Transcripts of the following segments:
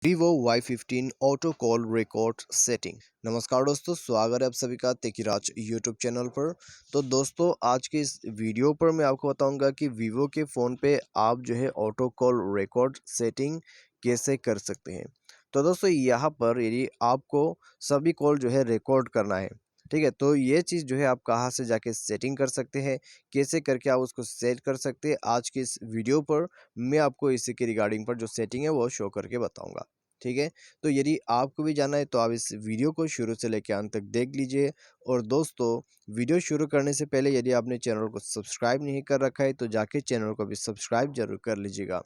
Vivo Y15 auto call record setting. नमस्कार दोस्तों, स्वागत है आप सभी का तेकीराज यूट्यूब चैनल पर। तो दोस्तों, आज के इस वीडियो पर मैं आपको बताऊंगा कि वीवो के फ़ोन पे आप जो है ऑटो कॉल रिकॉर्ड सेटिंग कैसे कर सकते हैं। तो दोस्तों, यहाँ पर यदि आपको सभी कॉल जो है रिकॉर्ड करना है, ठीक है, तो ये चीज़ जो है आप कहाँ से जाके सेटिंग कर सकते हैं, कैसे करके आप उसको सेट कर सकते हैं, आज के इस वीडियो पर मैं आपको इसी के रिगार्डिंग पर जो सेटिंग है वो शो करके बताऊंगा। ठीक है, तो यदि आपको भी जानना है तो आप इस वीडियो को शुरू से लेकर अंत तक देख लीजिए। और दोस्तों, वीडियो शुरू करने से पहले यदि आपने चैनल को सब्सक्राइब नहीं कर रखा है तो जाके चैनल को भी सब्सक्राइब जरूर कर लीजिएगा।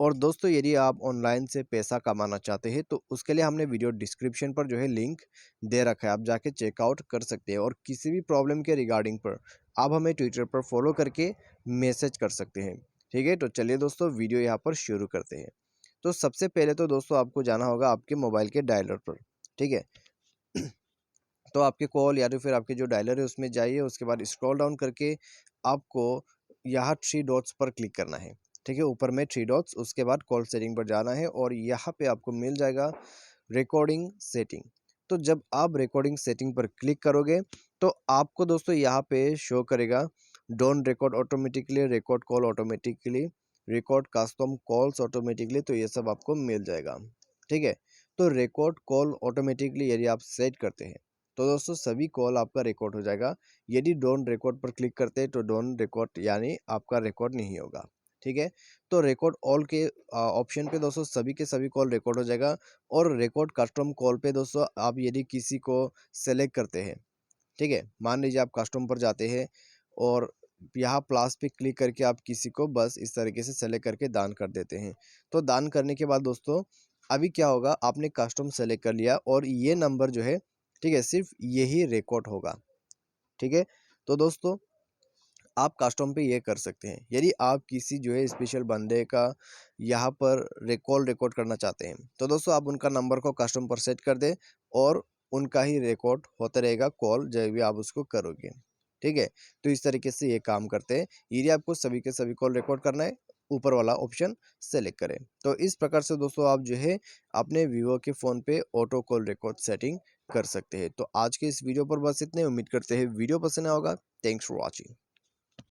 और दोस्तों, यदि आप ऑनलाइन से पैसा कमाना चाहते हैं तो उसके लिए हमने वीडियो डिस्क्रिप्शन पर जो है लिंक दे रखा है, आप जाके चेकआउट कर सकते हैं। और किसी भी प्रॉब्लम के रिगार्डिंग पर आप हमें ट्विटर पर फॉलो करके मैसेज कर सकते हैं। ठीक है, तो चलिए दोस्तों, वीडियो यहाँ पर शुरू करते हैं। तो सबसे पहले तो दोस्तों आपको जाना होगा आपके मोबाइल के डायलर पर। ठीक है, तो आपके कॉल या तो फिर आपके जो डायलर है उसमें जाइए, उसके बाद स्क्रॉल डाउन करके आपको यहाँ 3 डॉट्स पर क्लिक करना है। ठीक है, ऊपर में 3 डॉट्स, उसके बाद कॉल सेटिंग पर जाना है और यहाँ पे आपको मिल जाएगा रिकॉर्डिंग सेटिंग। तो जब आप रिकॉर्डिंग सेटिंग पर क्लिक करोगे तो आपको दोस्तों यहाँ पे शो करेगा don't record automatically, record call automatically, record custom calls automatically, तो ये सब आपको मिल जाएगा। ठीक है, तो रिकॉर्ड कॉल ऑटोमेटिकली यदि आप सेट करते हैं तो दोस्तों सभी कॉल आपका रिकॉर्ड हो जाएगा। यदि डोंट रिकॉर्ड पर क्लिक करते हैं तो डोंट रिकॉर्ड यानी आपका रिकॉर्ड नहीं होगा। ठीक है, तो रिकॉर्ड ऑल के ऑप्शन पे दोस्तों सभी के सभी कॉल रिकॉर्ड हो जाएगा। और रिकॉर्ड कस्टम कॉल पे दोस्तों आप यदि किसी को सेलेक्ट करते हैं, ठीक है, मान लीजिए आप कस्टम पर जाते हैं और यहाँ प्लस पे क्लिक करके आप किसी को बस इस तरीके से सेलेक्ट करके दान कर देते हैं। तो दान करने के बाद दोस्तों अभी क्या होगा, आपने कस्टम सेलेक्ट कर लिया और ये नंबर जो है, ठीक है, सिर्फ यही रिकॉर्ड होगा। ठीक है, तो दोस्तों आप कस्टम पे ये कर सकते हैं। यदि आप किसी जो है स्पेशल बंदे का यहाँ पर कॉल रिकॉर्ड करना चाहते हैं तो दोस्तों आप उनका नंबर को कस्टम पर सेट कर दें और उनका ही रिकॉर्ड होता रहेगा कॉल जब भी आप उसको करोगे। ठीक है, तो इस तरीके से ये काम करते हैं। यदि आपको सभी के सभी कॉल रिकॉर्ड करना है, ऊपर वाला ऑप्शन सेलेक्ट करें। तो इस प्रकार से दोस्तों आप जो है अपने वीवो के फ़ोन पे ऑटो कॉल रिकॉर्ड सेटिंग कर सकते हैं। तो आज के इस वीडियो पर बस इतने, उम्मीद करते हैं वीडियो पसंद आया होगा। Thanks for watching.